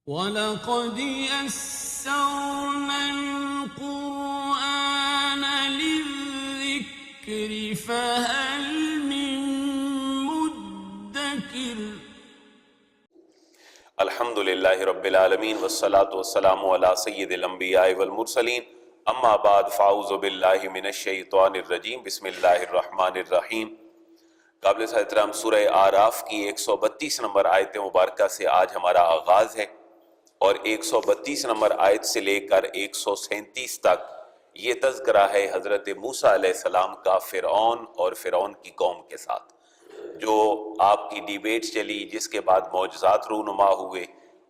وَلَقَدْ يَسَّرْنَا الْقُرْآنَ لِلذِّكْرِ فَهَلْ مِن مُّدَّكِرٍ۔ الحمد للہ رب العالمین والصلاة والسلام علی سید الانبیاء والمرسلین، اما بعد فاعوذ باللہ من الشیطان الرجیم، بسم اللہ الرحمن الرحیم۔ قابل احترام سورہ اعراف کی 132 نمبر آیت مبارکہ سے آج ہمارا آغاز ہے، اور 132 نمبر آیت سے لے کر 137 تک یہ تذکرہ ہے حضرت موسیٰ علیہ السلام کا فرعون اور فرعون کی قوم کے ساتھ، جو آپ کی ڈیبیٹ چلی، جس کے بعد معجزات رونما ہوئے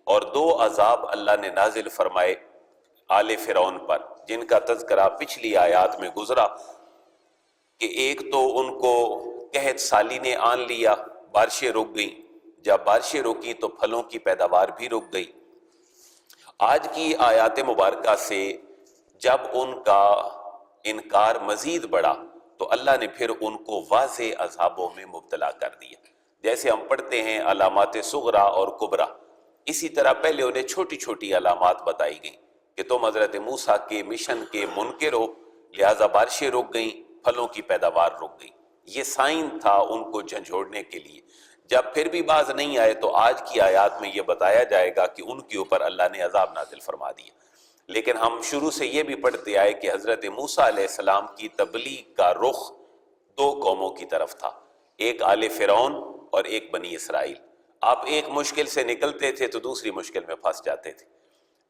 اور 2 عذاب اللہ نے نازل فرمائے آل فرعون پر، جن کا تذکرہ پچھلی آیات میں گزرا کہ ایک تو ان کو قحط سالی نے آن لیا، بارشیں رک گئیں، جب بارشیں رکی تو پھلوں کی پیداوار بھی رک گئی۔ آج کی آیات مبارکہ سے جب ان کا انکار مزید بڑھا تو اللہ نے پھر ان کو واضح عذابوں میں مبتلا کر دیا۔ جیسے ہم پڑھتے ہیں علامات صغرا اور کبرا، اسی طرح پہلے انہیں چھوٹی چھوٹی علامات بتائی گئیں کہ تم حضرت موسیٰ کے مشن کے منکر ہو، لہٰذا بارشیں رک گئیں، پھلوں کی پیداوار رک گئی۔ یہ سائن تھا ان کو جھنجھوڑنے کے لیے۔ جب پھر بھی باز نہیں آئے تو آج کی آیات میں یہ بتایا جائے گا کہ ان کے اوپر اللہ نے عذاب نازل فرما دیا۔ لیکن ہم شروع سے یہ بھی پڑھتے آئے کہ حضرت موسیٰ علیہ السلام کی تبلیغ کا رخ 2 قوموں کی طرف تھا، ایک آل فرعون اور ایک بنی اسرائیل۔ آپ ایک مشکل سے نکلتے تھے تو دوسری مشکل میں پھنس جاتے تھے۔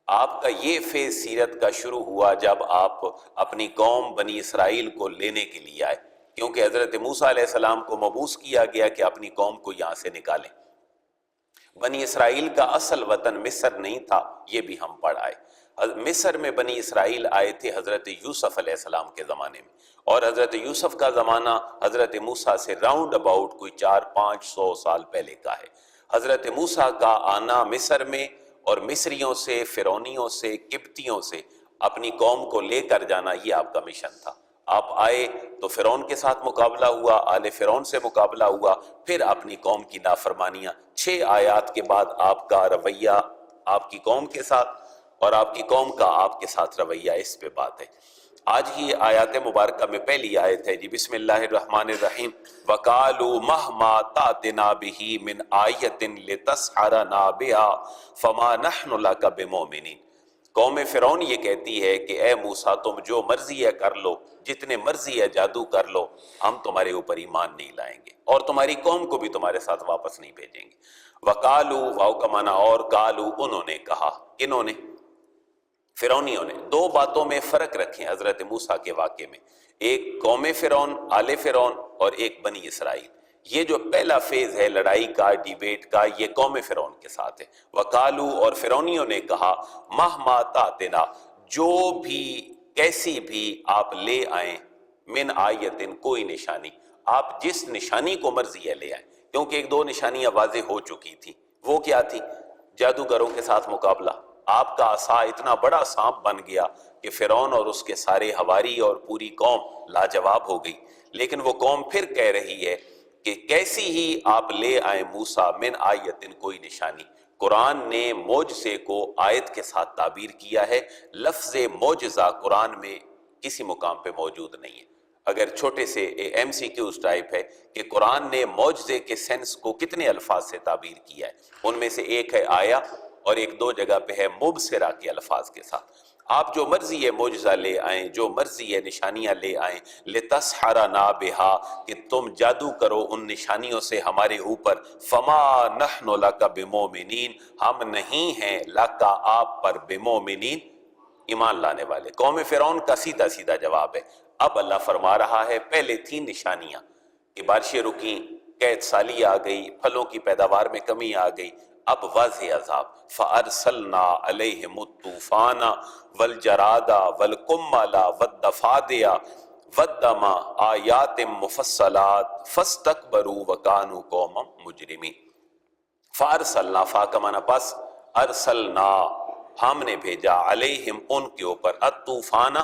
آپ کا یہ فیز سیرت کا شروع ہوا جب آپ اپنی قوم بنی اسرائیل کو لینے کے لیے آئے، کیونکہ حضرت موسیٰ علیہ السلام کو مبعوث کیا گیا کہ اپنی قوم کو یہاں سے نکالیں۔ بنی اسرائیل کا اصل وطن مصر نہیں تھا، یہ بھی ہم پڑھ آئے۔ مصر میں بنی اسرائیل آئے تھے حضرت یوسف علیہ السلام کے زمانے میں، اور حضرت یوسف کا زمانہ حضرت موسیٰ سے راؤنڈ اباؤٹ کوئی 400-500 سال پہلے کا ہے۔ حضرت موسیٰ کا آنا مصر میں اور مصریوں سے، فرعونیوں سے، قبطیوں سے اپنی قوم کو لے کر جانا، یہ آپ کا مشن تھا۔ آپ آئے تو فرعون کے ساتھ مقابلہ ہوا، آل فرعون سے مقابلہ ہوا، پھر اپنی قوم کی نافرمانیاں۔ 6 آیات کے بعد آپ کا رویہ آپ کی قوم کے ساتھ اور آپ کی قوم کا آپ کے ساتھ رویہ، اس پہ بات ہے۔ آج کی آیات مبارکہ میں پہلی آیت ہے جی، بسم اللہ الرحمن الرحیم، وَقَالُوا مَهْمَا تَأْتِنَا بِهِ مِنْ آیَةٍ لِتَسْحَرَنَا بِهَا فَمَا نَحْنُ لَكَ بِمُؤْمِنِينَ۔ قوم فرعون یہ کہتی ہے کہ اے موسیٰ، تم جو مرضی ہے کر لو، جتنے مرضی ہے جادو کر لو، ہم تمہارے اوپر ایمان نہیں لائیں گے اور تمہاری قوم کو بھی تمہارے ساتھ واپس نہیں بھیجیں گے۔ وَقَالُوا، واو کا معنی اور، قالوا انہوں نے کہا، کنہوں نے؟ فرعونیوں نے۔ 2 باتوں میں فرق رکھیں حضرت موسیٰ کے واقعے میں، ایک قوم فرعون، آل فرعون، اور ایک بنی اسرائیل۔ یہ جو پہلا فیز ہے لڑائی کا، ڈیبیٹ کا، یہ قوم فرعون کے ساتھ ہے۔ وقالو، اور فرعونیوں نے کہا، مہما تاتنا، جو بھی کیسی بھی آپ لے آئیں، من آیتن، کوئی نشانی، آپ جس نشانی کو مرضی ہے لے آئیں، کیونکہ 1-2 نشانیاں واضح ہو چکی تھی۔ وہ کیا تھی؟ جادوگروں کے ساتھ مقابلہ۔ آپ کا عصا اتنا بڑا سانپ بن گیا کہ فرعون اور اس کے سارے حواری اور پوری قوم لاجواب ہو گئی۔ لیکن وہ قوم پھر کہہ رہی ہے کہ کیسی ہی آپ لے آئیں موسیٰ، من آیتن، کوئی نشانی۔ قرآن نے معجزے کو آیت کے ساتھ تعبیر کیا ہے۔ لفظ معجزہ قرآن میں کسی مقام پہ موجود نہیں ہے۔ اگر چھوٹے سے MCQs ٹائپ ہے کہ قرآن نے معجزے کے سینس کو کتنے الفاظ سے تعبیر کیا ہے، ان میں سے ایک ہے آیا، اور 1-2 جگہ پہ ہے مبصرہ کے الفاظ کے ساتھ۔ آپ جو مرضی ہے معجزہ لے آئیں، جو مرضی ہے نشانیاں لے آئیں، لِتَسْحَرَنَا بِهَا، کہ تم جادو کرو ان نشانیوں سے ہمارے اوپر، فَمَا نَحْنُ لَكَ بِمُؤْمِنِينَ، ہم نہیں ہیں لَكَ، آپ پر، بِمُؤْمِنِينَ، ایمان لانے والے۔ قوم فرعون کا سیدھا سیدھا جواب ہے۔ اب اللہ فرما رہا ہے، پہلے تھی نشانیاں کہ بارشیں رکیں، قحط سالی آ گئی، پھلوں کی پیداوار میں کمی آ گئی، اب واضح عذاب۔ فَأَرْسَلْنَا عَلَيْهِمُ الطُّوفَانَ وَالْجَرَادَ وَالْقُمَّلَ وَالضَّفَادِعَ وَالدَّمَ آیَاتٍ مُفَصَّلَاتٍ فَاسْتَكْبَرُوا وَكَانُوا قَوْمًا مُجْرِمِينَ۔ فَأَرْسَلْنَا، فا کا معنی پس، ارسلنا، ہم نے بھیجا، علیہم، ان کے اوپر، الطوفان،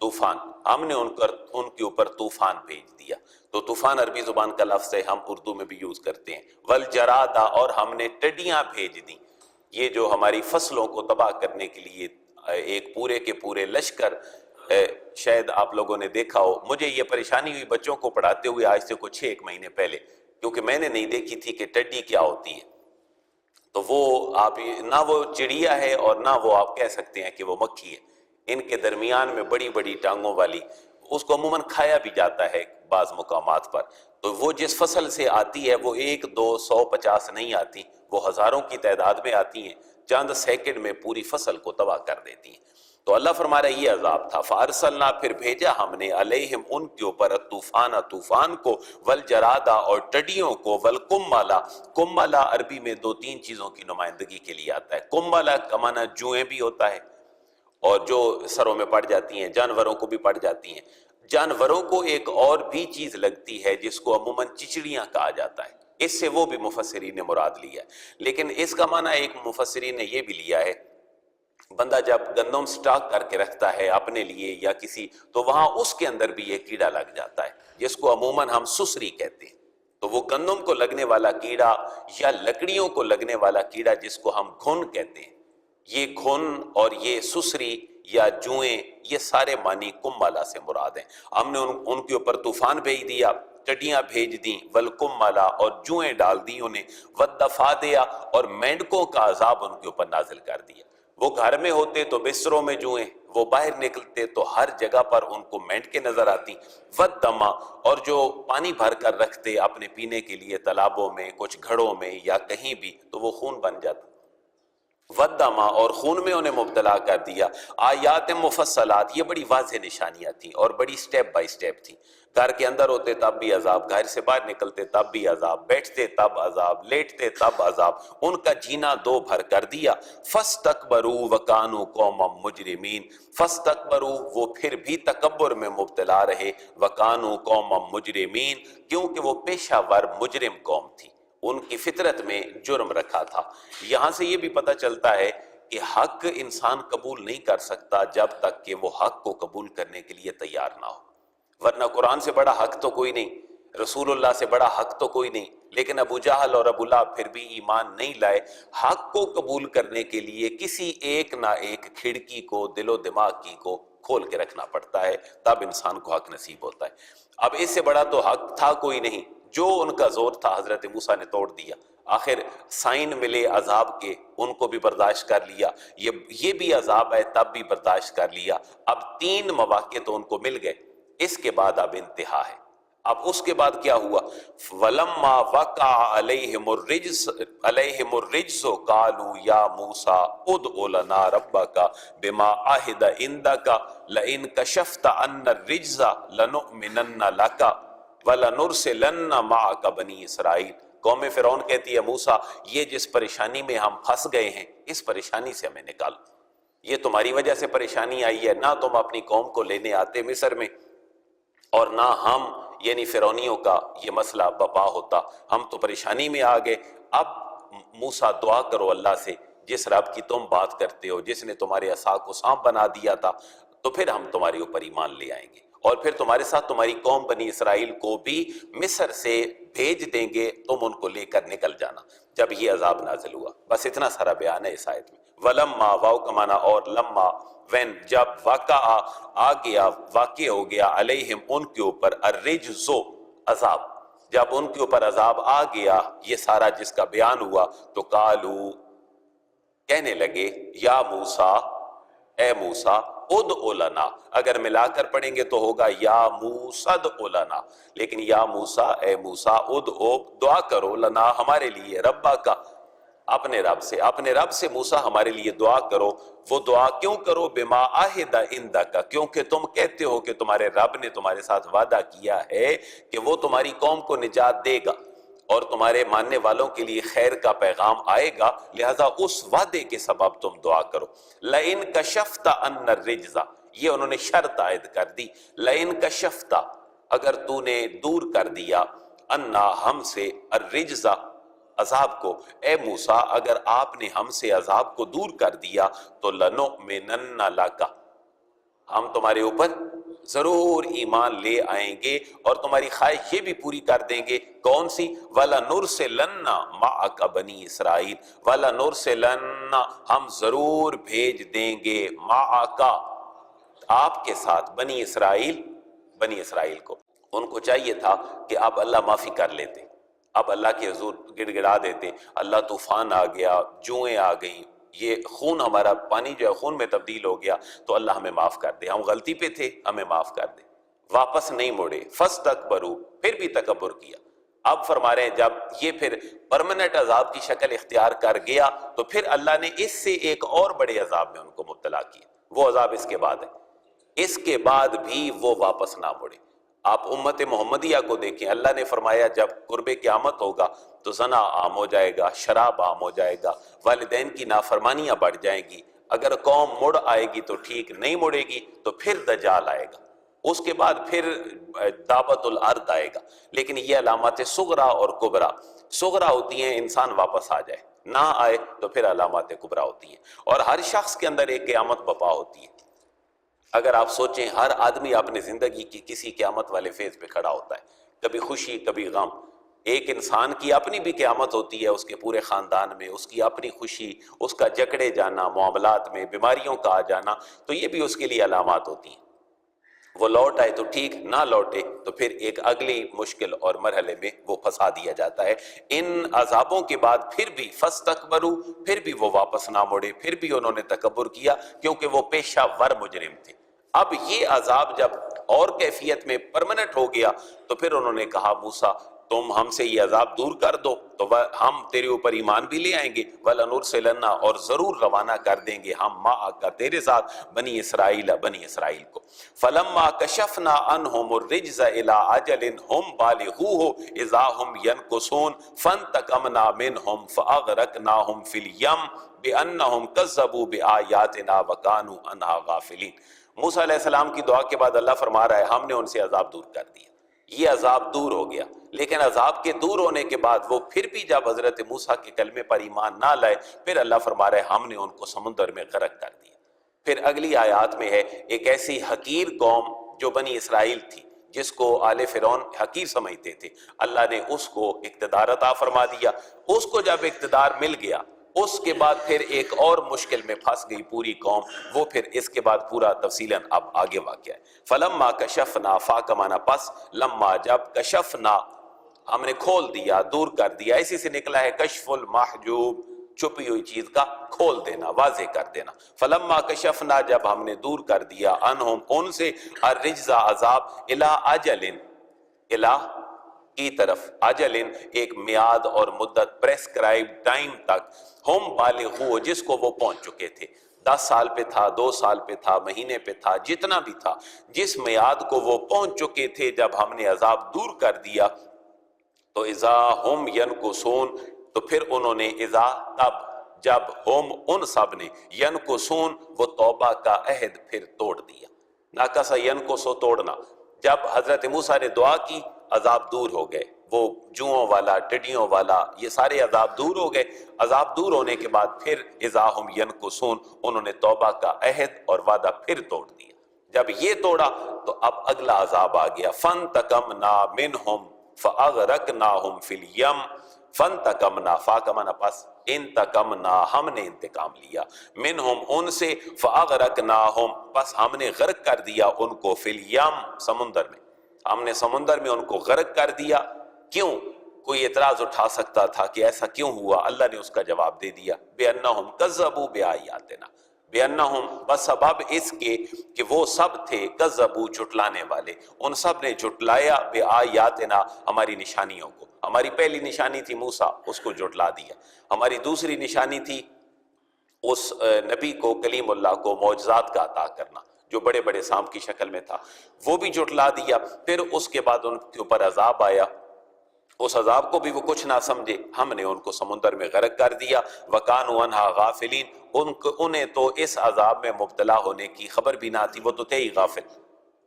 طوفان، ہم نے ان کے اوپر طوفان بھیج دیا۔ تو طوفان عربی زبان کا لفظ ہے، ہم اردو میں بھی یوز کرتے ہیں۔ والجرادہ، اور ہم نے ٹڈیاں بھیج دیں۔ یہ جو ہماری فصلوں کو تباہ کرنے کے لیے ایک پورے کے پورے لشکر، شاید آپ لوگوں نے دیکھا ہو، مجھے یہ پریشانی ہوئی بچوں کو پڑھاتے ہوئے آج سے کچھ 1 مہینے پہلے، کیونکہ میں نے نہیں دیکھی تھی کہ ٹڈی کیا ہوتی ہے. تو وہ آپ نہ وہ چڑیا ہے اور نہ وہ آپ کہہ سکتے ہیں کہ وہ مکھی ہے، ان کے درمیان میں بڑی بڑی ٹانگوں والی، اس کو عموماً کھایا بھی جاتا ہے بعض مقامات پر. تو وہ جس فصل سے آتی ہے وہ 1 2 150 نہیں آتی، وہ ہزاروں کی تعداد میں آتی ہیں، چند سیکنڈ میں پوری فصل کو تباہ کر دیتی ہیں. تو اللہ فرما رہا ہے یہ عذاب تھا. فارسلنا، پھر بھیجا ہم نے، علیہم ان کے اوپر، طوفان کو، والجرادا اور ٹڈیوں کو، والقملا، قملا عربی میں 2-3 چیزوں کی نمائندگی کے لیے آتا ہے. قملا کا معنی جوئیں بھی ہوتا ہے اور جو سروں میں پڑ جاتی ہیں، جانوروں کو بھی پڑ جاتی ہیں. جانوروں کو ایک اور بھی چیز لگتی ہے جس کو عموماً چچڑیاں کہا جاتا ہے، اس سے وہ بھی مفسرین نے مراد لیا ہے. لیکن اس کا معنی ایک مفسرین نے یہ بھی لیا ہے، بندہ جب گندم سٹاک کر کے رکھتا ہے اپنے لیے یا کسی، تو وہاں اس کے اندر بھی یہ کیڑا لگ جاتا ہے جس کو عموماً ہم سسری کہتے ہیں. تو وہ گندم کو لگنے والا کیڑا یا لکڑیوں کو لگنے والا کیڑا جس کو ہم گھن کہتے ہیں، یہ گھن اور یہ سسری یا جوئیں، یہ سارے معنی کمالا سے مراد ہیں. ہم نے ان کے اوپر طوفان بھیج دیا، ٹڈیاں بھیج دیں، والکمالا اور جوئیں ڈال دی انہیں، والضفادع اور مینڈکوں کا عذاب ان کے اوپر نازل کر دیا. وہ گھر میں ہوتے تو بستروں میں جوئیں، وہ باہر نکلتے تو ہر جگہ پر ان کو مینڈکیں نظر آتی. والدما، اور جو پانی بھر کر رکھتے اپنے پینے کے لیے تالابوں میں، کچھ گھڑوں میں یا کہیں بھی، تو وہ خون بن جاتا. والدما، اور خون میں انہیں مبتلا کر دیا. آیات مفصلات، یہ بڑی واضح نشانیاں تھیں اور بڑی سٹیپ بائی سٹیپ تھیں. گھر کے اندر ہوتے تب بھی عذاب، گھر سے باہر نکلتے تب بھی عذاب، بیٹھتے تب عذاب، لیٹتے تب عذاب، ان کا جینا دو بھر کر دیا. فاستکبروا وکانوا قوما مجرمین، فاستکبروا، وہ پھر بھی تکبر میں مبتلا رہے، وکانوا قوما مجرمین، کیونکہ وہ پیشہ ور مجرم قوم تھی، ان کی فطرت میں جرم رکھا تھا. یہاں سے یہ بھی پتہ چلتا ہے کہ حق انسان قبول نہیں کر سکتا جب تک کہ وہ حق کو قبول کرنے کے لیے تیار نہ ہو. ورنہ قرآن سے بڑا حق تو کوئی نہیں، رسول اللہ سے بڑا حق تو کوئی نہیں. لیکن ابو جہل اور ابو لہب پھر بھی ایمان نہیں لائے. حق کو قبول کرنے کے لیے کسی ایک نہ ایک کھڑکی کو، دل و دماغ کی کو کھول کے رکھنا پڑتا ہے، تب انسان کو حق نصیب ہوتا ہے. اب اس سے بڑا تو حق تھا کوئی نہیں. جو ان کا زور تھا حضرت موسیٰ نے توڑ دیا. آخر سائن ملے عذاب کے، ان کو بھی برداشت کر لیا، یہ بھی عذاب ہے تب بھی برداشت کر لیا. اب 3 مواقع تو ان کو مل گئے، اس کے بعد اب انتہا ہے. اب اس کے بعد کیا ہوا؟ وَلَمَّا وَقَعَ عَلَيْهِمُ الرِّجْزُ قَالُوا يَا مُوسَىٰ اُدْعُ لَنَا رَبَّكَ بِمَا عَهِدَ عِندَكَ لَئِن كَشَفْتَ عَنَّا الرِّجْزَ لَنُؤْمِنَنَّ لَكَ وَلَنُرْسِلَنَّ مَعَكَ بَنِي اسرائیل. قوم فرعون کہتی ہے موسیٰ، یہ جس پریشانی میں ہم پھنس گئے ہیں، اس پریشانی سے ہمیں نکالو. یہ تمہاری وجہ سے پریشانی آئی ہے، نہ تم اپنی قوم کو لینے آتے مصر میں، اور نہ ہم یعنی فرعونیوں کا یہ مسئلہ بپا ہوتا. ہم تو پریشانی میں آ گئے. اب موسیٰ دعا کرو اللہ سے، جس رب کی تم بات کرتے ہو، جس نے تمہارے عصا کو سانپ بنا دیا تھا، تو پھر ہم تمہارے اوپر ایمان لے آئیں گے، اور پھر تمہارے ساتھ تمہاری قوم بنی اسرائیل کو بھی مصر سے بھیج دیں گے، تم ان کو لے کر نکل جانا. جب یہ عذاب نازل ہوا، بس اتنا سارا بیان ہے اس آیت میں. ولما، واو کا معنی اور، لما وین، جب، واقع آ گیا، واقع ہو گیا، علیہم ان کے اوپر، الرجز عذاب، جب ان کے اوپر عذاب آ گیا، یہ سارا جس کا بیان ہوا، تو قالو کہنے لگے، یا موسیٰ، اے موسیٰ، ادعو لنا، اگر ملا کر پڑھیں گے تو ہوگا یا موسیٰ ادعو لنا، لیکن یا موسیٰ، اے موسیٰ، ادعو، دعا کرو، لنا ہمارے لیے، ربا کا، اپنے رب سے موسیٰ ہمارے لیے دعا کرو. وہ دعا کیوں کرو؟ بما عہد عندک، کیونکہ تم کہتے ہو کہ تمہارے رب نے تمہارے ساتھ وعدہ کیا ہے کہ وہ تمہاری قوم کو نجات دے گا اور تمہارے ماننے والوں کے لیے خیر کا پیغام آئے گا، لہذا اس وعدے کے سبب تم دعا کرو. لئن کشفت عنا الرجز، یہ انہوں نے شرط عائد کر دی. لئن کشفت، اگر تو نے دور کر دیا، عنا ہم سے، الرجز عذاب کو، اے موسیٰ اگر آپ نے ہم سے عذاب کو دور کر دیا، تو لنؤمنن لک، ہم تمہارے اوپر ضرور ایمان لے آئیں گے اور تمہاری خواہش یہ بھی پوری کر دیں گے. کون سی؟ وَلَنُرْسِلَنَّ مَعَكَ بَنِي اسرائیل. وَلَنُرْسِلَنَّ ہم ضرور بھیج دیں گے مَعَكَ آپ کے ساتھ بنی اسرائیل کو. ان کو چاہیے تھا کہ اب اللہ معافی کر لیتے، اب اللہ کے حضور گڑ گڑا دیتے، اللہ طوفان آ گیا، جوئیں آ گئیں، یہ خون ہمارا پانی جو ہے خون میں تبدیل ہو گیا، تو اللہ ہمیں معاف کر دے، ہم غلطی پہ تھے، ہمیں معاف کر دے. واپس نہیں مڑے. فَاسْتَكْبَرُوا پھر بھی تکبر کیا. اب فرما رہے ہیں جب یہ پھر پرماننٹ عذاب کی شکل اختیار کر گیا تو پھر اللہ نے اس سے ایک اور بڑے عذاب میں ان کو مبتلا کیا. وہ عذاب اس کے بعد ہے. اس کے بعد بھی وہ واپس نہ مڑے. آپ امت محمدیہ کو دیکھیں، اللہ نے فرمایا جب قرب قیامت ہوگا تو زنا عام ہو جائے گا، شراب عام ہو جائے گا، والدین کی نافرمانیاں بڑھ جائیں گی. اگر قوم مڑ آئے گی تو ٹھیک، نہیں مڑے گی تو پھر دجال آئے گا، اس کے بعد پھر دعوت الارض آئے گا. لیکن یہ علامات صغرا اور کبرا. صغرا ہوتی ہیں انسان واپس آ جائے، نہ آئے تو پھر علامات کبرا ہوتی ہیں. اور ہر شخص کے اندر ایک قیامت بپا ہوتی ہے. اگر آپ سوچیں ہر آدمی اپنی زندگی کی کسی قیامت والے فیز پہ کھڑا ہوتا ہے، کبھی خوشی کبھی غم. ایک انسان کی اپنی بھی قیامت ہوتی ہے، اس کے پورے خاندان میں اس کی اپنی خوشی، اس کا جکڑے جانا معاملات میں، بیماریوں کا آ جانا، تو یہ بھی اس کے لیے علامات ہوتی ہیں. وہ لوٹ آئے تو ٹھیک، نہ لوٹے تو پھر ایک اگلی مشکل اور مرحلے میں وہ پھنسا دیا جاتا ہے. ان عذابوں کے بعد پھر بھی فَاسْتَكْبَرُوا پھر بھی وہ واپس نہ مڑے، پھر بھی انہوں نے تکبر کیا کیونکہ وہ پیشہ ور مجرم تھے. اب یہ عذاب جب اور کیفیت میں پرماننٹ ہو گیا تو پھر انہوں نے کہا موسیٰ تم ہم سے یہ عذاب دور کر دو تو ہم تیرے اوپر ایمان بھی لے آئیں گے. وَلَنُرْسِلَنَّ اور ضرور روانہ کر دیں گے ہم مَعَكَ تیرے ساتھ بنی اسرائیل کو. فَلَمَّا كَشَفْنَا عَنْهُمُ الرِّجْزَ إِلَىٰ أَجَلٍ هُمْ بَالِغُوهُ إِذَا هُمْ يَنْكُثُونَ فَانْتَقَمْنَا مِنْهُمْ فَأَغْرَقْنَاهُمْ فِي الْيَمِّ بِأَنَّهُمْ كَذَّبُوا بِآيَاتِنَا وَكَانُوا عَنْهَا غَافِلِينَ. موسیٰ علیہ السلام کی دعا کے بعد اللہ فرما رہا ہے ہم نے ان سے عذاب دور کر دیا. یہ عذاب دور ہو گیا، لیکن عذاب کے دور ہونے کے بعد وہ پھر بھی جب حضرت موسیٰ کے کلمے پر ایمان نہ لائے، پھر اللہ فرما رہا ہے ہم نے ان کو سمندر میں غرق کر دیا. پھر اگلی آیات میں ہے ایک ایسی حقیر قوم جو بنی اسرائیل تھی جس کو آل فرعون حقیر سمجھتے تھے، اللہ نے اس کو اقتدار عطا فرما دیا. اس کو جب اقتدار مل گیا اس کے بعد پھر ایک اور مشکل میں پھنس گئی پوری قوم. وہ پھر اس کے بعد پورا تفصیلاً اب آگے واقع ہے. فَلَمَّا كَشَفْنَا فَاكَمَانَ پس لما جب کشفنا ہم نے کھول دیا، دور کر دیا. اسی سے نکلا ہے کشف المحجوب، چھپی ہوئی چیز کا کھول دینا، واضح کر دینا. فَلَمَّا كَشَفْنَا جب ہم نے دور کر دیا عَنْهُمْ ان سے الرِّجْزَ عذاب إِلَىٰ أَجَلٍ إِلَىٰ کی طرف، اجلن ایک میعاد اور مدت پریسکرائب ٹائم تک، ہم بالغو جس کو وہ پہنچ چکے تھے. 10 سال پہ تھا، 2 سال پہ تھا، مہینے پہ تھا، جتنا بھی تھا، جس میعاد کو وہ پہنچ چکے تھے جب ہم نے عذاب دور کر دیا تو اذا ہم ینکسون تو پھر انہوں نے اذا تب جب ہم ان سب نے ینکسون وہ توبہ کا عہد پھر توڑ دیا. ناکسا ینکسو توڑنا. جب حضرت موسیٰ نے دعا کی عذاب دور ہو گئے، وہ جوؤں والا، ٹڈیوں والا، یہ سارے عذاب دور ہو گئے. عذاب دور ہونے کے بعد پھر اذا ہم ینکسون انہوں نے توبہ کا عہد اور وعدہ پھر توڑ دیا. جب یہ توڑا تو اب اگلا عذاب آ گیا. فَانْتَقَمْنَا مِنْهُمْ فَأَغْرَقْنَاهُمْ فِي الْيَمِّ فَانْتَقَمْنَا فَاکمنا پس انتقمنا ہم نے انتقام لیا، منہم ان سے، فَأَغْرَقْنَاهُمْ پس ہم نے غرق کر دیا ان کو، فِي الْيَمِّ سمندر میں. ہم نے سمندر میں ان کو غرق کر دیا. کیوں؟ کوئی اعتراض اٹھا سکتا تھا کہ ایسا کیوں ہوا، اللہ نے اس کا جواب دے دیا. بِأَنَّهُمْ كَذَّبُوا بِآيَاتِنَا بِأَنَّهُمْ بسبب اس کے کہ وہ سب تھے کذبوا جھٹلانے والے، ان سب نے جھٹلایا بِآيَاتِنَا ہماری نشانیوں کو. ہماری پہلی نشانی تھی موسیٰ، اس کو جھٹلا دیا. ہماری دوسری نشانی تھی اس نبی کو، کلیم اللہ کو معجزات کا عطا کرنا جو بڑے بڑے سانپ کی شکل میں تھا، وہ بھی جھٹلا دیا. پھر اس کے بعد ان کے اوپر عذاب آیا، اس عذاب کو بھی وہ کچھ نہ سمجھے، ہم نے ان کو سمندر میں غرق کر دیا. وَكَانُوا عَنْهَا غَافِلِينَ انہیں تو اس عذاب میں مبتلا ہونے کی خبر بھی نہ تھی، وہ تو تھے ہی غافل.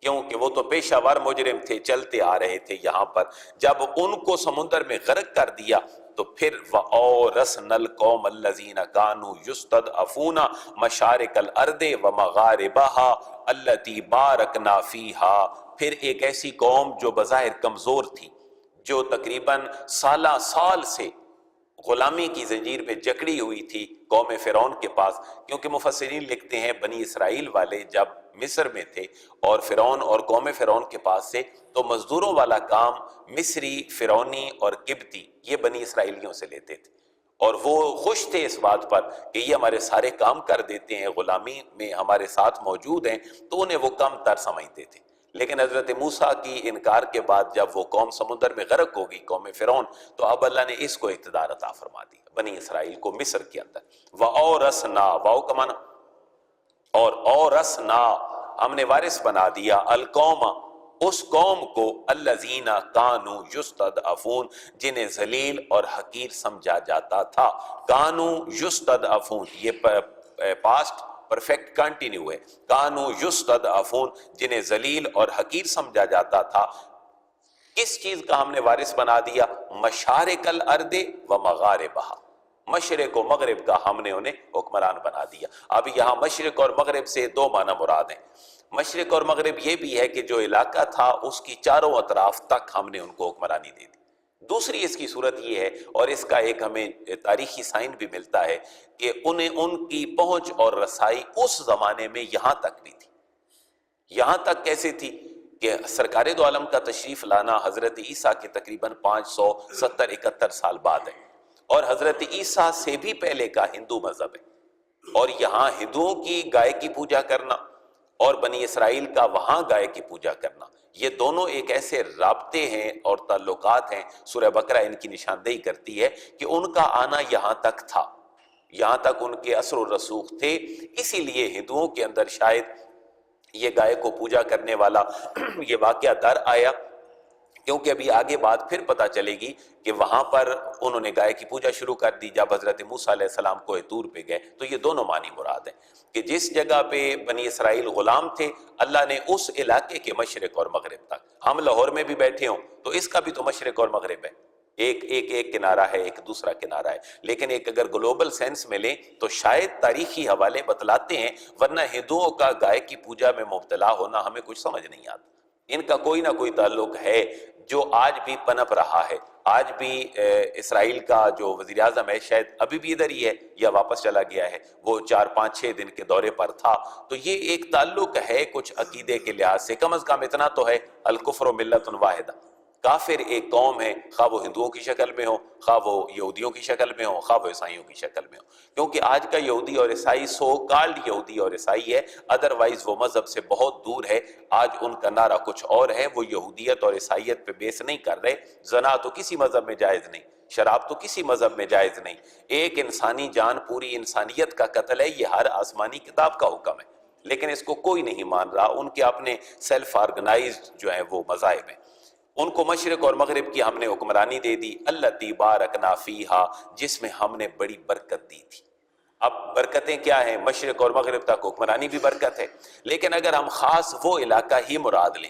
کیونکہ وہ تو پیشہ ور مجرم تھے، چلتے آ رہے تھے یہاں پر. جب ان کو سمندر میں غرق کر دیا تو پھر وَأَوْرَثْنَا الْقَوْمَ الَّذِينَ كَانُوا يُسْتَضْعَفُونَ مَشَارِقَ الْأَرْضِ وَمَغَارِبَهَا الَّتِي بَارَكْنَا فِيهَا. پھر ایک ایسی قوم جو بظاہر کمزور تھی، جو تقریباً سال سے غلامی کی زنجیر میں جکڑی ہوئی تھی قوم فرعون کے پاس. کیونکہ مفسرین لکھتے ہیں بنی اسرائیل والے جب مصر میں تھے اور فرعون اور قوم فرعون کے پاس سے، تو مزدوروں والا کام مصری، فرعونی اور قبطی یہ بنی اسرائیلیوں سے لیتے تھے، اور وہ خوش تھے اس بات پر کہ یہ ہمارے سارے کام کر دیتے ہیں، غلامی میں ہمارے ساتھ موجود ہیں، تو انہیں وہ کم تر سمجھتے تھے. لیکن حضرت موسیٰ کی انکار کے بعد جب وہ قوم سمندر میں غرق ہو گئی، قوم فرعون، تو اب اللہ نے اس کو اقتدار عطا فرما دی بنی اسرائیل کو مصر کے اندر. وَأَوْرَثْنَا، واو کا معنی اور اورثنا، ہم نے وارث بنا دیا، القوم، اس قوم کو، الذین کانوا یستضعفون، جنہیں ذلیل اور حقیر سمجھا جاتا تھا. کانوا یستضعفون، یہ پاسٹ پرفیکٹ کنٹینیو ہے. کانوا یستضعفون، جنہیں ذلیل اور حقیر سمجھا جاتا تھا. کس چیز کا ہم نے وارث بنا دیا؟ مشارق الارض و مغاربہا، مشرق و مغرب کا ہم نے انہیں حکمران بنا دیا. اب یہاں مشرق اور مغرب سے دو معنی مراد ہیں. مشرق اور مغرب یہ بھی ہے کہ جو علاقہ تھا اس کی چاروں اطراف تک ہم نے ان کو حکمرانی دے دی. دوسری اس کی صورت یہ ہے، اور اس کا ایک ہمیں تاریخی سائن بھی ملتا ہے، کہ انہیں ان کی پہنچ اور رسائی اس زمانے میں یہاں تک بھی تھی. یہاں تک کیسے تھی کہ سرکار دو عالم کا تشریف لانا حضرت عیسیٰ کے تقریباً 570-71 سال بعد ہے، اور حضرت عیسیٰ سے بھی پہلے کا ہندو مذہب ہے. اور یہاں ہندوؤں کی گائے کی پوجا کرنا اور بنی اسرائیل کا وہاں گائے کی پوجا کرنا، یہ دونوں ایک ایسے رابطے ہیں اور تعلقات ہیں، سورہ بقرہ ان کی نشاندہی کرتی ہے کہ ان کا آنا یہاں تک تھا، یہاں تک ان کے اثر و رسوخ تھے. اسی لیے ہندوؤں کے اندر شاید یہ گائے کو پوجا کرنے والا یہ واقعہ در آیا، کیونکہ ابھی آگے بات پھر پتہ چلے گی کہ وہاں پر انہوں نے گائے کی پوجا شروع کر دی جب حضرت موسیٰ علیہ السلام کوہ طور پہ گئے. تو یہ دونوں معنی مراد ہیں کہ جس جگہ پہ بنی اسرائیل غلام تھے، اللہ نے اس علاقے کے مشرق اور مغرب تک، ہم لاہور میں بھی بیٹھے ہوں تو اس کا بھی تو مشرق اور مغرب ہے، ایک کنارہ ہے، ایک دوسرا کنارہ ہے. لیکن ایک اگر گلوبل سینس میں لیں تو شاید تاریخی حوالے بتلاتے ہیں، ورنہ ہندوؤں کا گائے کی پوجا میں مبتلا ہونا ہمیں کچھ سمجھ نہیں آتا. ان کا کوئی نہ کوئی تعلق ہے جو آج بھی پنپ رہا ہے. آج بھی اسرائیل کا جو وزیر اعظم ہے شاید ابھی بھی ادھر ہی ہے یا واپس چلا گیا ہے، وہ 4-5-6 دن کے دورے پر تھا. تو یہ ایک تعلق ہے کچھ عقیدے کے لحاظ سے، کم از کم اتنا تو ہے، الکفر ملت واحدہ، کافر ایک قوم ہے، خواہ وہ ہندوؤں کی شکل میں ہو، خواہ وہ یہودیوں کی شکل میں ہو، خواہ وہ عیسائیوں کی شکل میں ہو. کیونکہ آج کا یہودی اور عیسائی سو کالڈ یہودی اور عیسائی ہے، ادروائز وہ مذہب سے بہت دور ہے. آج ان کا نعرہ کچھ اور ہے، وہ یہودیت اور عیسائیت پہ بیس نہیں کر رہے. زنا تو کسی مذہب میں جائز نہیں، شراب تو کسی مذہب میں جائز نہیں. ایک انسانی جان پوری انسانیت کا قتل ہے، یہ ہر آسمانی کتاب کا حکم ہے، لیکن اس کو کوئی نہیں مان رہا. ان کے اپنے سیلف آرگنائزڈ جو ہیں وہ مذاہب ہیں. ان کو مشرق اور مغرب کی ہم نے حکمرانی دے دی. التی بارکنا فیہا، جس میں ہم نے بڑی برکت دی تھی. اب برکتیں کیا ہیں؟ مشرق اور مغرب تک حکمرانی بھی برکت ہے، لیکن اگر ہم خاص وہ علاقہ ہی مراد لیں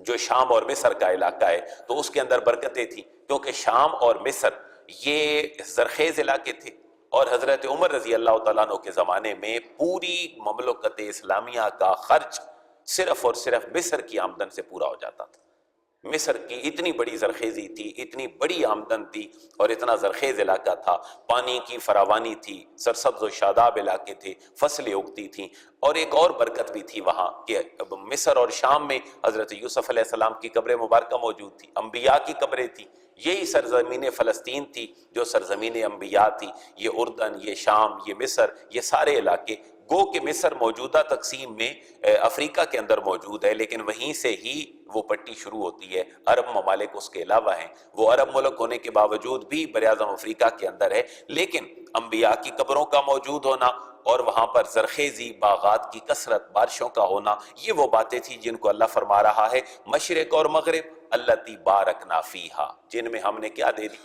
جو شام اور مصر کا علاقہ ہے تو اس کے اندر برکتیں تھیں، کیونکہ شام اور مصر یہ زرخیز علاقے تھے. اور حضرت عمر رضی اللہ تعالیٰ عنہ کے زمانے میں پوری مملکت اسلامیہ کا خرچ صرف اور صرف مصر کی آمدن سے پورا ہو جاتا تھا. مصر کی اتنی بڑی زرخیزی تھی، اتنی بڑی آمدن تھی اور اتنا زرخیز علاقہ تھا، پانی کی فراوانی تھی، سرسبز و شاداب علاقے تھے، فصلیں اگتی تھیں. اور ایک اور برکت بھی تھی وہاں کہ مصر اور شام میں حضرت یوسف علیہ السلام کی قبر مبارکہ موجود تھی، انبیاء کی قبریں تھیں. یہی سرزمین فلسطین تھی جو سرزمین انبیاء تھی. یہ اردن، یہ شام، یہ مصر، یہ سارے علاقے، گو کہ مصر موجودہ تقسیم میں افریقہ کے اندر موجود ہے، لیکن وہیں سے ہی وہ پٹی شروع ہوتی ہے. عرب ممالک اس کے علاوہ ہیں، وہ عرب ملک ہونے کے باوجود بھی براعظم افریقہ کے اندر ہے. لیکن انبیاء کی قبروں کا موجود ہونا اور وہاں پر زرخیزی، باغات کی کثرت، بارشوں کا ہونا، یہ وہ باتیں تھیں جن کو اللہ فرما رہا ہے مشرق اور مغرب التی بارکنا فیہا، جن میں ہم نے کیا دے دی؟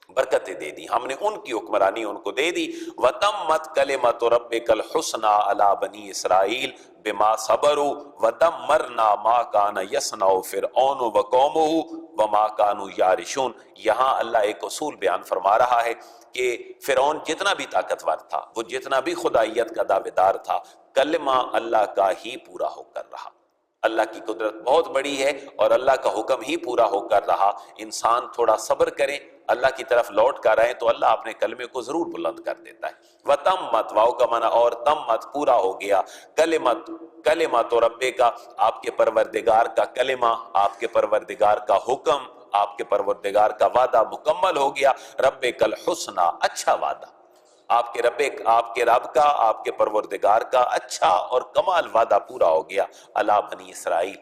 برکتیں دے دی، ہم نے ان کی حکمرانی ان کو دے دی۔ وَتَمَّتْ كَلِمَةُ رَبِّكَ الْحُسْنَى عَلَى بَنِي إِسْرَائِيلَ بِمَا صَبَرُوا وَدَمَّرْنَا مَا كَانَ يَصْنَعُ فِرْعَوْنُ وَقَوْمُهُ وَمَا كَانُوا يَعْرِشُونَ۔ یہاں اللہ ایک اصول بیان فرما رہا ہے کہ فرعون جتنا بھی طاقتور تھا، وہ جتنا بھی خدائیت کا دعوے دار تھا، کلمہ اللہ کا ہی پورا ہو کر رہا۔ اللہ کی قدرت بہت بڑی ہے اور اللہ کا حکم ہی پورا ہو کر رہا۔ انسان تھوڑا صبر کریں، اللہ کی طرف لوٹ کر آئیں تو اللہ اپنے کلمے کو ضرور بلند کر دیتا ہے۔ وَتَمَّتْ، واو کا معنی اور تمت، پورا ہو گیا، کلمۃ ربک کا، آپ کے پروردگار کا کلمہ، آپ کے پروردگار کا حکم، آپ کے پروردگار کا وعدہ مکمل ہو گیا۔ ربک الحسنی، اچھا وعدہ، آپ کے رب کا، آپ کے پروردگار کا اچھا اور کمال وعدہ پورا ہو گیا۔ علی بنی اسرائیل،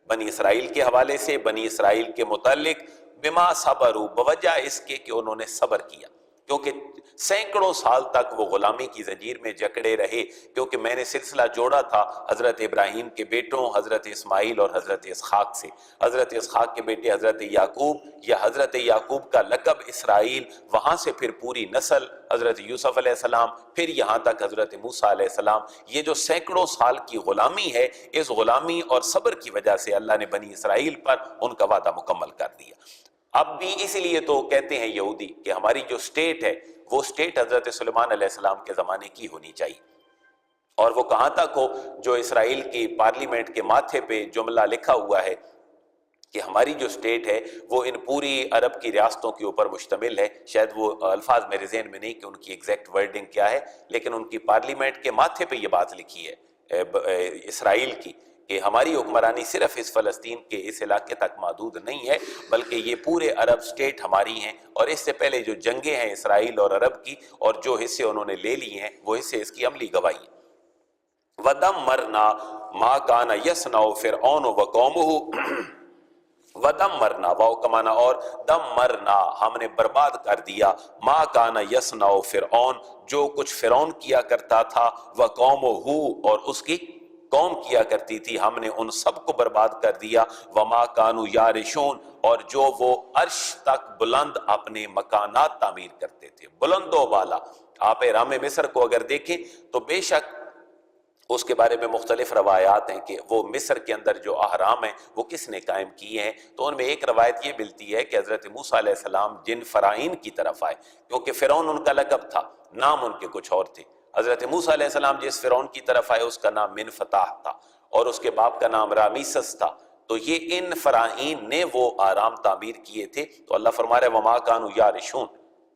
بنی اسرائیل کے حوالے سے، بنی اسرائیل کے متعلق، بما صبروا، بوجہ اس کے کہ انہوں نے صبر کیا، کیونکہ سینکڑوں سال تک وہ غلامی کی زنجیر میں جکڑے رہے، کیونکہ میں نے سلسلہ جوڑا تھا حضرت ابراہیم کے بیٹوں حضرت اسماعیل اور حضرت اسحاق سے۔ حضرت اسحاق کے بیٹے حضرت یعقوب، یا حضرت یعقوب کا لقب اسرائیل، وہاں سے پھر پوری نسل حضرت یوسف علیہ السلام، پھر یہاں تک حضرت موسیٰ علیہ السلام۔ یہ جو سینکڑوں سال کی غلامی ہے، اس غلامی اور صبر کی وجہ سے اللہ نے بنی اسرائیل پر ان کا وعدہ مکمل کر دیا۔ اب بھی اس لیے تو کہتے ہیں یہودی کہ ہماری جو سٹیٹ ہے وہ سٹیٹ حضرت سلیمان علیہ السلام کے زمانے کی ہونی چاہیے، اور وہ کہاں تک ہو جو اسرائیل کی پارلیمنٹ کے ماتھے پہ جملہ لکھا ہوا ہے کہ ہماری جو سٹیٹ ہے وہ ان پوری عرب کی ریاستوں کے اوپر مشتمل ہے۔ شاید وہ الفاظ میرے ذہن میں نہیں کہ ان کی ایگزیکٹ ورڈنگ کیا ہے، لیکن ان کی پارلیمنٹ کے ماتھے پہ یہ بات لکھی ہے اسرائیل کی کہ ہماری حکمرانی صرف اس فلسطین کے اس علاقے تک محدود نہیں ہے، بلکہ یہ پورے عرب سٹیٹ ہماری ہیں، اور اس سے پہلے جو جنگیں ہیں اسرائیل اور عرب کی اور جو حصے انہوں نے لے لیے ہیں وہ حصے اس کی عملی گواہی ہیں۔ وَدَمَّرْنَا مَا كَانَ يَصْنَعُ فِرْعَوْنُ وَقَوْمُهُ، وَدَمَّرْنَا، واو کا معنی اور، دمرنا، ہم نے برباد کر دیا، ما کان یصنع فرعون، جو کچھ فرعون کیا کرتا تھا، وَقَوْمُهُ، اور اس کی قوم کیا کرتی تھی، ہم نے ان سب کو برباد کر دیا۔ وَمَا كَانُوا يَعْرِشُونَ، اور جو وہ عرش تک بلند اپنے مکانات تعمیر کرتے تھے، بلند و بالا۔ آپ اہرام مصر کو اگر دیکھیں تو بے شک اس کے بارے میں مختلف روایات ہیں کہ وہ مصر کے اندر جو اہرام ہیں وہ کس نے قائم کیے ہیں، تو ان میں ایک روایت یہ ملتی ہے کہ حضرت موسیٰ علیہ السلام جن فرائین کی طرف آئے، کیونکہ فرعون ان کا لقب تھا، نام ان کے کچھ اور تھے۔ حضرت موسیٰ علیہ السلام جس فرعون کی طرف آئے اس کا نام منفتح تھا اور اس کے باپ کا نام رامیسس تھا، تو یہ ان فرائین نے وہ آرام تعمیر کیے تھے۔ تو اللہ فرما رہا ہے وَمَا كَانُوا يَعْرِشُونَ،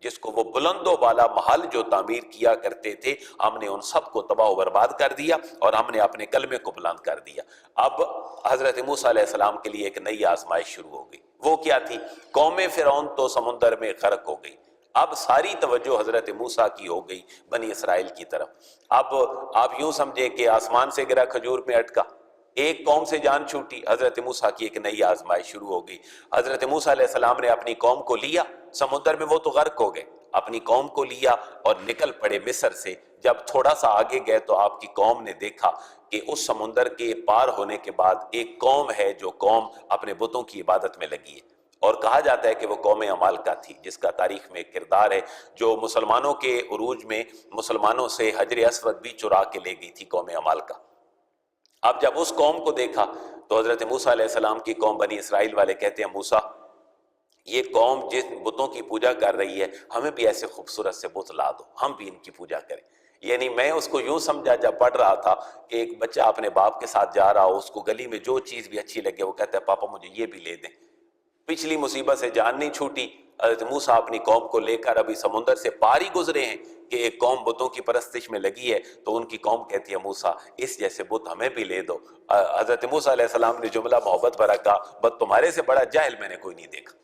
جس کو وہ بلند و بالا محل جو تعمیر کیا کرتے تھے، ہم نے ان سب کو تباہ و برباد کر دیا اور ہم نے اپنے کلمے کو بلند کر دیا۔ اب حضرت موسیٰ علیہ السلام کے لیے ایک نئی آزمائش شروع ہو گئی، وہ کیا تھی؟ قوم فرعون تو سمندر میں غرق ہو گئی، اب ساری توجہ حضرت موسیٰ کی ہو گئی بنی اسرائیل کی طرف۔ اب آپ یوں سمجھے کہ آسمان سے گرا کھجور میں اٹکا، ایک قوم سے جان چھوٹی، حضرت موسیٰ کی ایک نئی آزمائش شروع ہو گئی۔ حضرت موسیٰ علیہ السلام نے اپنی قوم کو لیا سمندر میں، وہ تو غرق ہو گئے، اپنی قوم کو لیا اور نکل پڑے مصر سے۔ جب تھوڑا سا آگے گئے تو آپ کی قوم نے دیکھا کہ اس سمندر کے پار ہونے کے بعد ایک قوم ہے جو قوم اپنے بتوں کی عبادت میں لگی ہے، اور کہا جاتا ہے کہ وہ قوم عمالقہ تھی، جس کا تاریخ میں کردار ہے، جو مسلمانوں کے عروج میں مسلمانوں سے حجر اسود بھی چرا کے لے گئی تھی قوم عمالقہ۔ اب جب اس قوم کو دیکھا تو حضرت موسیٰ علیہ السلام کی قوم بنی اسرائیل والے کہتے ہیں موسیٰ، یہ قوم جس بتوں کی پوجا کر رہی ہے، ہمیں بھی ایسے خوبصورت سے بت لا دو، ہم بھی ان کی پوجا کریں۔ یعنی میں اس کو یوں سمجھا جب پڑھ رہا تھا کہ ایک بچہ اپنے باپ کے ساتھ جا رہا ہو، اس کو گلی میں جو چیز بھی اچھی لگے وہ کہتا ہے پاپا مجھے یہ بھی لے دیں۔ پچھلی مصیبت سے جان نہیں چھوٹی، حضرت موسیٰ اپنی قوم کو لے کر ابھی سمندر سے پار ہی گزرے ہیں کہ ایک قوم بتوں کی پرستش میں لگی ہے، تو ان کی قوم کہتی ہے موسیٰ اس جیسے بت ہمیں بھی لے دو۔ حضرت موسیٰ علیہ السلام نے جملہ محبت بھرا کہا بس تمہارے سے بڑا جاہل میں نے کوئی نہیں دیکھا،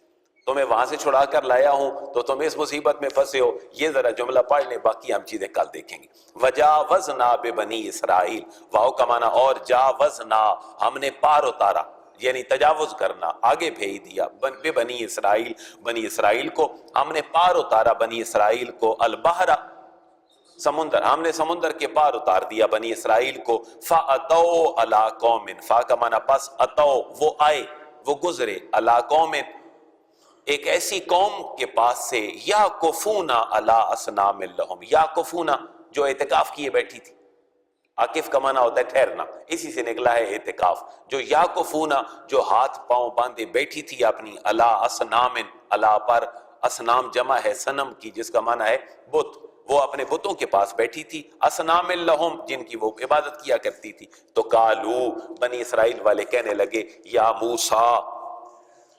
تمہیں وہاں سے چھڑا کر لایا ہوں تو تم اس مصیبت میں پھنسے ہو، یہ ذرا جملہ پڑھ لیں، باقی ہم چیزیں کل دیکھیں گے۔ وجاوزنا ببنی اسرائیل، واو کا معنی اور، جاوزنا ہم نے پار اتارا، یعنی تجاوز کرنا، آگے بھیج دیا، بنی اسرائیل، بنی اسرائیل کو ہم نے پار اتارا، بنی اسرائیل کو البحر، سمندر، ہم نے سمندر کے پار اتار دیا بنی اسرائیل کو۔ فَأَتَوْا عَلَىٰ قَوْمٍ، فا کا معنی پس، اتو وہ آئے، وہ گزرے، عَلَىٰ قَوْمٍ ایک ایسی قوم کے پاس سے یعکفونا علی اصنام لہم، یعکفونا جو اعتکاف کیے بیٹھی تھی، عاکف کا معنی ہوتا ہے ٹھہرنا، اسی سے نکلا ہے اعتکاف، جو یعکفونا جو ہاتھ پاؤں باندھے بیٹھی تھی اپنی، علی اصنام، علی پر، اصنام جمع ہے صنم کی جس کا معنی ہے بت، وہ اپنے بتوں کے پاس بیٹھی تھی، اصنام لہم جن کی وہ عبادت کیا کرتی تھی، تو قالو بنی اسرائیل والے کہنے لگے یا موسیٰ،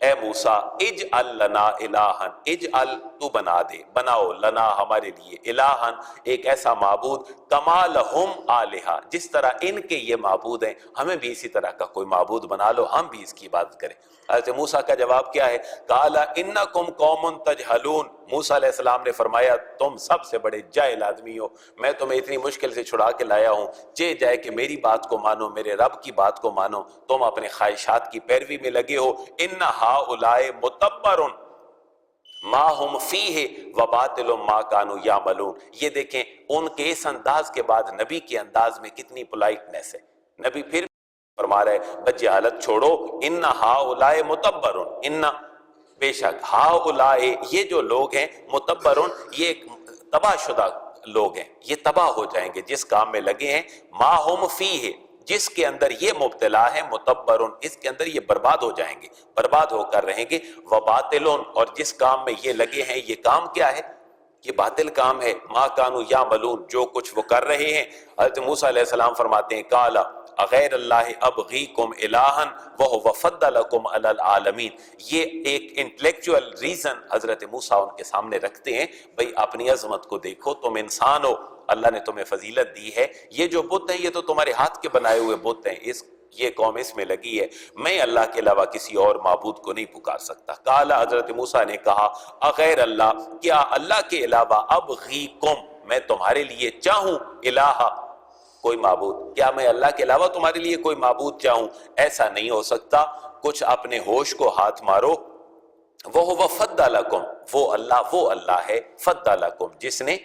اے موسیٰ اجعل لنا الہن، اجعل تو بنا دے، بناؤ لنا ہمارے لیے، الہن ایک ایسا معبود، کما لہم آلہہ جس طرح ان کے یہ معبود ہیں، ہمیں بھی اسی طرح کا کوئی معبود بنا لو، ہم بھی اس کی عبادت کریں۔ حضرت موسیٰ کا جواب کیا ہے؟ قال انکم قوم تجہلون، موسیٰ علیہ السلام نے فرمایا تم سب سے بڑے جاہل آدمی ہو، میں تمہیں اتنی مشکل سے چھڑا کے لایا ہوں، جائے کہ میری بات کو مانو، میرے رب کی بات کو مانو، تم اپنے خواہشات کی پیروی میں لگے ہو۔ ان ہؤلاء متبر ما ہم فیہ وباطل ما کانوا یعملون، یہ دیکھیں ان کے اس انداز کے بعد نبی کے انداز میں کتنی پولائٹنس ہے، نبی پھر فرما رہے بجہالت چھوڑو، ان ہؤلاء متبر، ان بے شک ہؤلاء یہ جو لوگ ہیں، متبر یہ تباہ شدہ لوگ ہیں، یہ تباہ ہو جائیں گے جس کام میں لگے ہیں، ما ہم فیہ جس کے اندر یہ مبتلا ہے، متبر اس کے اندر یہ برباد ہو جائیں گے، برباد ہو کر رہیں گے، وباطل اور جس کام میں یہ لگے ہیں یہ کام کیا ہے؟ یہ باطل کام ہے، ما کانوا یعملون جو کچھ وہ کر رہے ہیں۔ حضرت موسیٰ علیہ السلام فرماتے ہیں قال اغیر اللہ ابغیکم الہن وہو فضلکم علی العالمین، یہ ایک انٹلیکچوئل ریزن حضرت موسیٰ ان کے سامنے رکھتے ہیں، بھئی اپنی عظمت کو دیکھو، تم انسان ہو، اللہ نے تمہیں فضیلت دی ہے، یہ جو بت ہیں یہ تو تمہارے ہاتھ کے بنائے ہوئے بت ہیں، یہ قوم اس میں لگی ہے، میں اللہ کے علاوہ کسی اور معبود کو نہیں پکار سکتا۔ قال حضرت موسیٰ نے کہا اغیر اللہ، کیا اللہ کے علاوہ ابغیکم میں تمہارے لیے چاہوں، الہ کوئی معبود، کیا میں اللہ کے علاوہ تمہارے لیے کوئی معبود چاہوں؟ ایسا نہیں ہو سکتا، کچھ اپنے ہوش کو ہاتھ مارو، وہ فضلکم، وہ اللہ ہے، فضلکم جس نے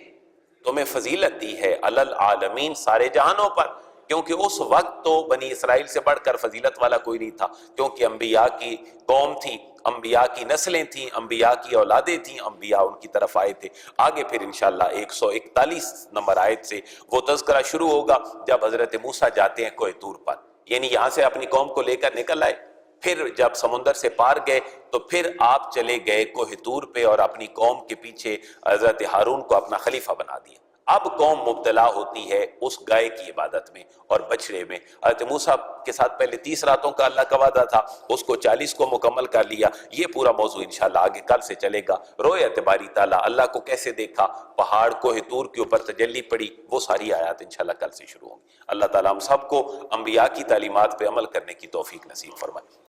تمہیں فضیلت دی ہے، علی العالمین سارے جہانوں پر، کیونکہ اس وقت تو بنی اسرائیل سے بڑھ کر فضیلت والا کوئی نہیں تھا، کیونکہ انبیاء کی قوم تھی، انبیاء کی نسلیں تھیں، انبیاء کی اولادیں تھیں، انبیاء ان کی طرف آئے تھے۔ آگے پھر انشاءاللہ 141 نمبر آیت سے وہ تذکرہ شروع ہوگا جب حضرت موسیٰ جاتے ہیں کوہ طور پر، یعنی یہاں سے اپنی قوم کو لے کر نکل آئے، پھر جب سمندر سے پار گئے تو پھر آپ چلے گئے کوہ طور پہ اور اپنی قوم کے پیچھے حضرت ہارون کو اپنا خلیفہ بنا دیا۔ اب قوم مبتلا ہوتی ہے اس گائے کی عبادت میں اور بچڑے میں۔ حضرت موسیٰ کے ساتھ پہلے 30 راتوں کا اللہ کا وعدہ تھا، اس کو 40 کو مکمل کر لیا۔ یہ پورا موضوع انشاءاللہ آگے کل سے چلے گا۔ رؤیت باری تعالیٰ، اللہ کو کیسے دیکھا، پہاڑ کوہ طور کے اوپر تجلی پڑی، وہ ساری آیات انشاءاللہ کل سے شروع ہوں گی۔ اللہ تعالیٰ ہم سب کو انبیاء کی تعلیمات پہ عمل کرنے کی توفیق نصیب فرمائے۔